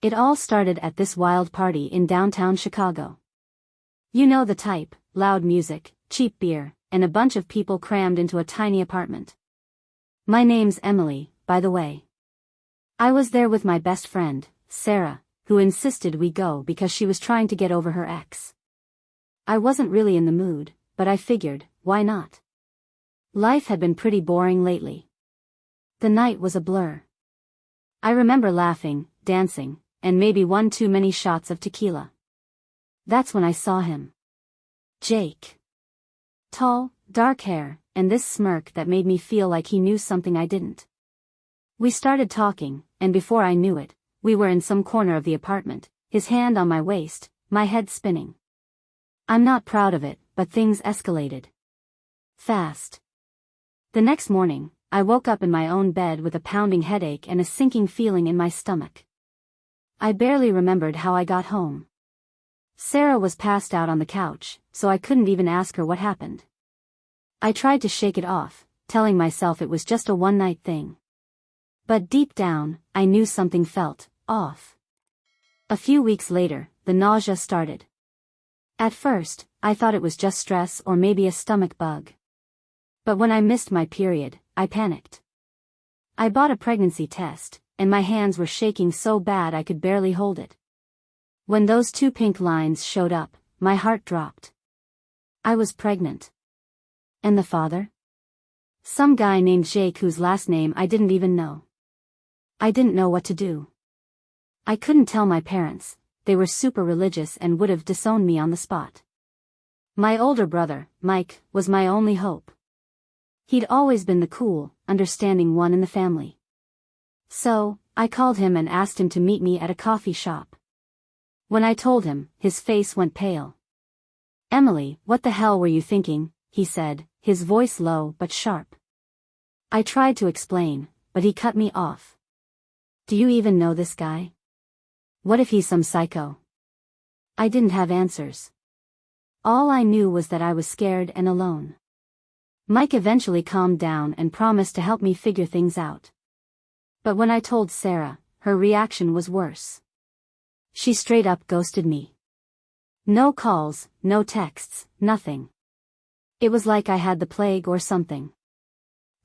It all started at this wild party in downtown Chicago. You know the type: loud music, cheap beer, and a bunch of people crammed into a tiny apartment. My name's Emily, by the way. I was there with my best friend, Sarah, who insisted we go because she was trying to get over her ex. I wasn't really in the mood, but I figured, why not? Life had been pretty boring lately. The night was a blur. I remember laughing, dancing, and maybe one too many shots of tequila. That's when I saw him. Jake. Tall, dark hair, and this smirk that made me feel like he knew something I didn't. We started talking, and before I knew it, we were in some corner of the apartment, his hand on my waist, my head spinning. I'm not proud of it, but things escalated. Fast. The next morning, I woke up in my own bed with a pounding headache and a sinking feeling in my stomach. I barely remembered how I got home. Sarah was passed out on the couch, so I couldn't even ask her what happened. I tried to shake it off, telling myself it was just a one-night thing. But deep down, I knew something felt off. A few weeks later, the nausea started. At first, I thought it was just stress or maybe a stomach bug. But when I missed my period, I panicked. I bought a pregnancy test, and my hands were shaking so bad I could barely hold it. When those 2 pink lines showed up, my heart dropped. I was pregnant. And the father? Some guy named Jake whose last name I didn't even know. I didn't know what to do. I couldn't tell my parents, they were super religious and would have disowned me on the spot. My older brother, Mike, was my only hope. He'd always been the cool, understanding one in the family. So, I called him and asked him to meet me at a coffee shop. When I told him, his face went pale. "Emily, what the hell were you thinking?" he said, his voice low but sharp. I tried to explain, but he cut me off. "Do you even know this guy? What if he's some psycho?" I didn't have answers. All I knew was that I was scared and alone. Mike eventually calmed down and promised to help me figure things out. But when I told Sarah, her reaction was worse. She straight up ghosted me. No calls, no texts, nothing. It was like I had the plague or something.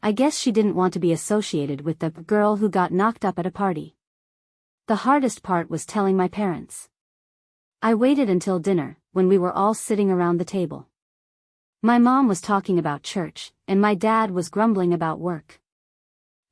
I guess she didn't want to be associated with the girl who got knocked up at a party. The hardest part was telling my parents. I waited until dinner, when we were all sitting around the table. My mom was talking about church, and my dad was grumbling about work.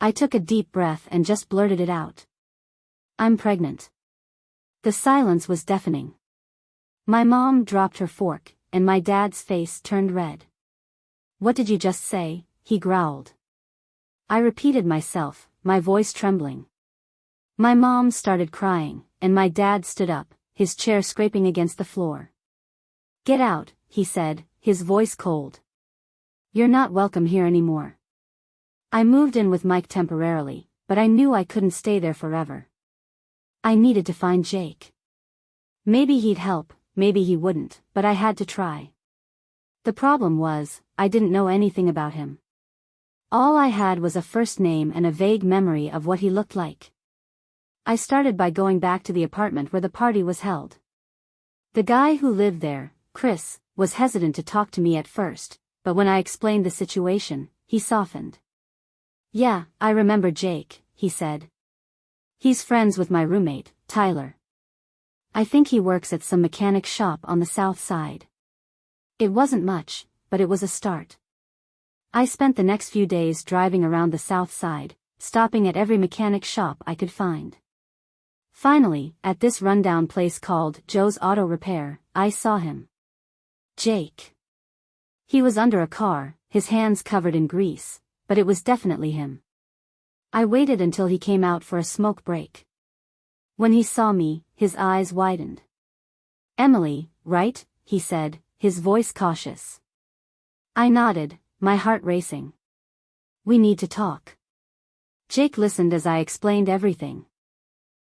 I took a deep breath and just blurted it out. "I'm pregnant." The silence was deafening. My mom dropped her fork, and my dad's face turned red. "What did you just say?" he growled. I repeated myself, my voice trembling. My mom started crying, and my dad stood up, his chair scraping against the floor. "Get out," he said, his voice cold. "You're not welcome here anymore." I moved in with Mike temporarily, but I knew I couldn't stay there forever. I needed to find Jake. Maybe he'd help, maybe he wouldn't, but I had to try. The problem was, I didn't know anything about him. All I had was a first name and a vague memory of what he looked like. I started by going back to the apartment where the party was held. The guy who lived there, Chris, was hesitant to talk to me at first, but when I explained the situation, he softened. "Yeah, I remember Jake," he said. "He's friends with my roommate, Tyler. I think he works at some mechanic shop on the south side." It wasn't much, but it was a start. I spent the next few days driving around the south side, stopping at every mechanic shop I could find. Finally, at this rundown place called Joe's Auto Repair, I saw him. Jake. He was under a car, his hands covered in grease, but it was definitely him. I waited until he came out for a smoke break. When he saw me, his eyes widened. "Emily, right?" he said, his voice cautious. I nodded, my heart racing. "We need to talk." Jake listened as I explained everything.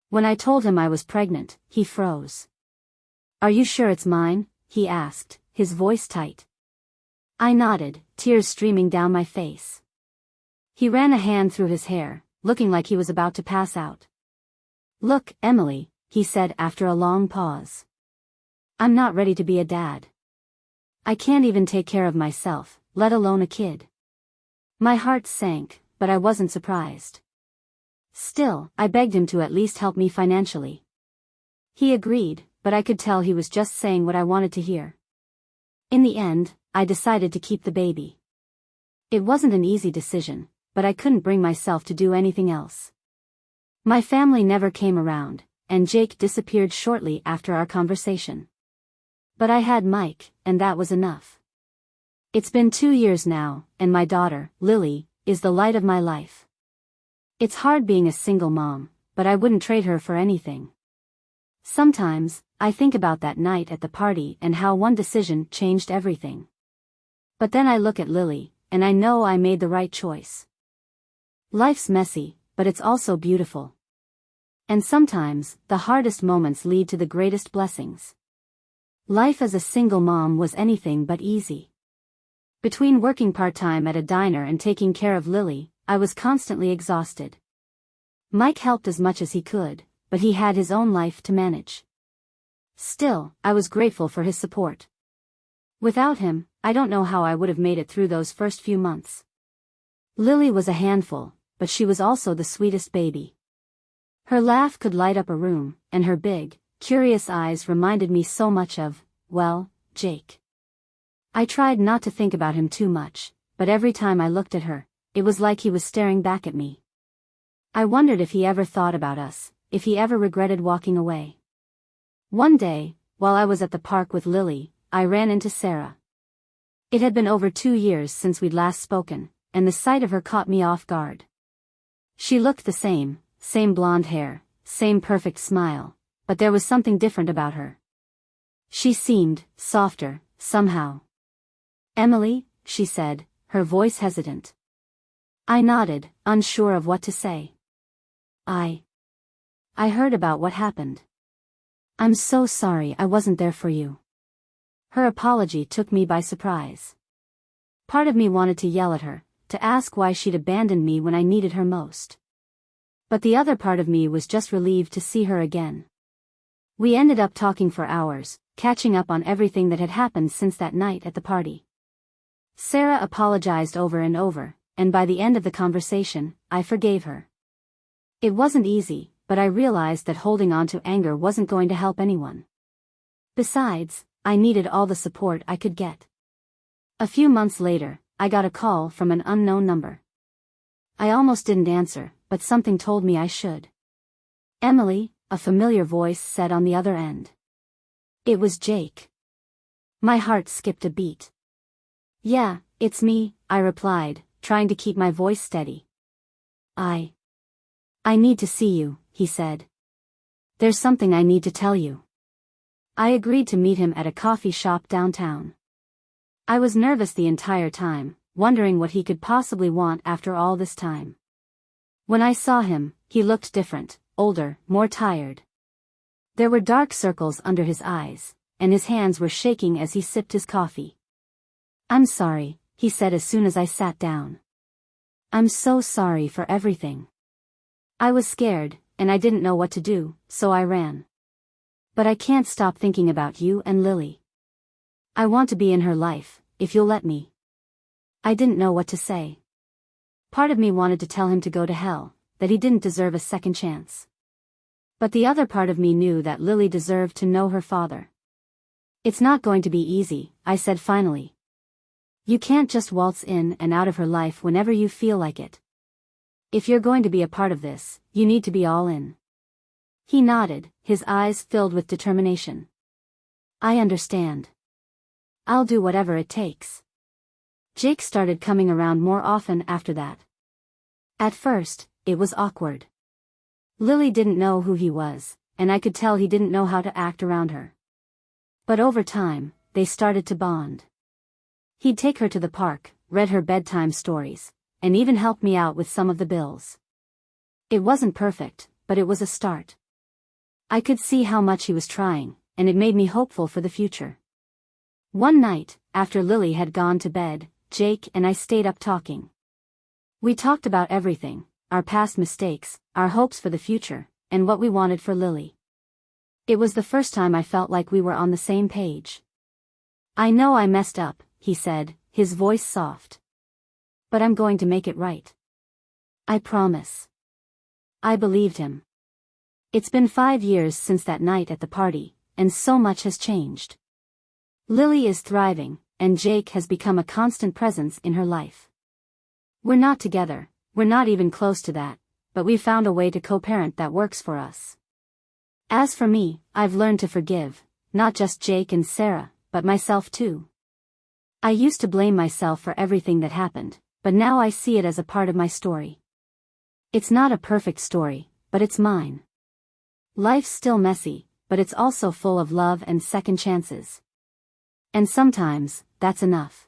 When I told him I was pregnant, he froze. "Are you sure it's mine?" he asked, his voice tight. I nodded, tears streaming down my face. He ran a hand through his hair, looking like he was about to pass out. "Look, Emily, he said after a long pause. I'm not ready to be a dad. I can't even take care of myself, let alone a kid. My heart sank, but I wasn't surprised. Still, I begged him to at least help me financially. He agreed, but I could tell he was just saying what I wanted to hear. In the end, I decided to keep the baby. It wasn't an easy decision, but I couldn't bring myself to do anything else. My family never came around, and Jake disappeared shortly after our conversation. But I had Mike, and that was enough. It's been 2 years now, and my daughter, Lily, is the light of my life. It's hard being a single mom, but I wouldn't trade her for anything. Sometimes, I think about that night at the party and how one decision changed everything. But then I look at Lily, and I know I made the right choice. Life's messy, but it's also beautiful. And sometimes, the hardest moments lead to the greatest blessings. Life as a single mom was anything but easy. Between working part-time at a diner and taking care of Lily, I was constantly exhausted. Mike helped as much as he could, but he had his own life to manage. Still, I was grateful for his support. Without him, I don't know how I would have made it through those first few months. Lily was a handful, but she was also the sweetest baby. Her laugh could light up a room, and her big, curious eyes reminded me so much of, well, Jake. I tried not to think about him too much, but every time I looked at her, it was like he was staring back at me. I wondered if he ever thought about us, if he ever regretted walking away. One day, while I was at the park with Lily, I ran into Sarah. It had been over 2 years since we'd last spoken, and the sight of her caught me off guard. She looked the same blonde hair, same perfect smile, but there was something different about her. She seemed softer, somehow. "Emily," she said, her voice hesitant. I nodded, unsure of what to say. I heard about what happened. I'm so sorry I wasn't there for you." Her apology took me by surprise. Part of me wanted to yell at her, to ask why she'd abandoned me when I needed her most. But the other part of me was just relieved to see her again. We ended up talking for hours, catching up on everything that had happened since that night at the party. Sarah apologized over and over, and by the end of the conversation, I forgave her. It wasn't easy, but I realized that holding on to anger wasn't going to help anyone. Besides, I needed all the support I could get. A few months later, I got a call from an unknown number. I almost didn't answer, but something told me I should. "Emily," a familiar voice said on the other end. It was Jake. My heart skipped a beat. "Yeah, it's me," I replied, trying to keep my voice steady. I need to see you," he said. "There's something I need to tell you." I agreed to meet him at a coffee shop downtown. I was nervous the entire time, wondering what he could possibly want after all this time. When I saw him, he looked different, older, more tired. There were dark circles under his eyes, and his hands were shaking as he sipped his coffee. "I'm sorry," he said as soon as I sat down. "I'm so sorry for everything." I was scared, and I didn't know what to do, so I ran. "But I can't stop thinking about you and Lily. I want to be in her life, if you'll let me." I didn't know what to say. Part of me wanted to tell him to go to hell, that he didn't deserve a second chance. But the other part of me knew that Lily deserved to know her father. "It's not going to be easy," I said finally. "You can't just waltz in and out of her life whenever you feel like it. If you're going to be a part of this, you need to be all in." He nodded, his eyes filled with determination. "I understand. I'll do whatever it takes." Jake started coming around more often after that. At first, it was awkward. Lily didn't know who he was, and I could tell he didn't know how to act around her. But over time, they started to bond. He'd take her to the park, read her bedtime stories, and even helped me out with some of the bills. It wasn't perfect, but it was a start. I could see how much he was trying, and it made me hopeful for the future. One night, after Lily had gone to bed, Jake and I stayed up talking. We talked about everything, our past mistakes, our hopes for the future, and what we wanted for Lily. It was the first time I felt like we were on the same page. I know I messed up, he said, his voice soft. But I'm going to make it right. I promise. I believed him. It's been 5 years since that night at the party, and so much has changed. Lily is thriving, and Jake has become a constant presence in her life. We're not together, we're not even close to that, but we've found a way to co-parent that works for us. As for me, I've learned to forgive, not just Jake and Sarah, but myself too. I used to blame myself for everything that happened, but now I see it as a part of my story. It's not a perfect story, but it's mine. Life's still messy, but it's also full of love and second chances. And sometimes, that's enough.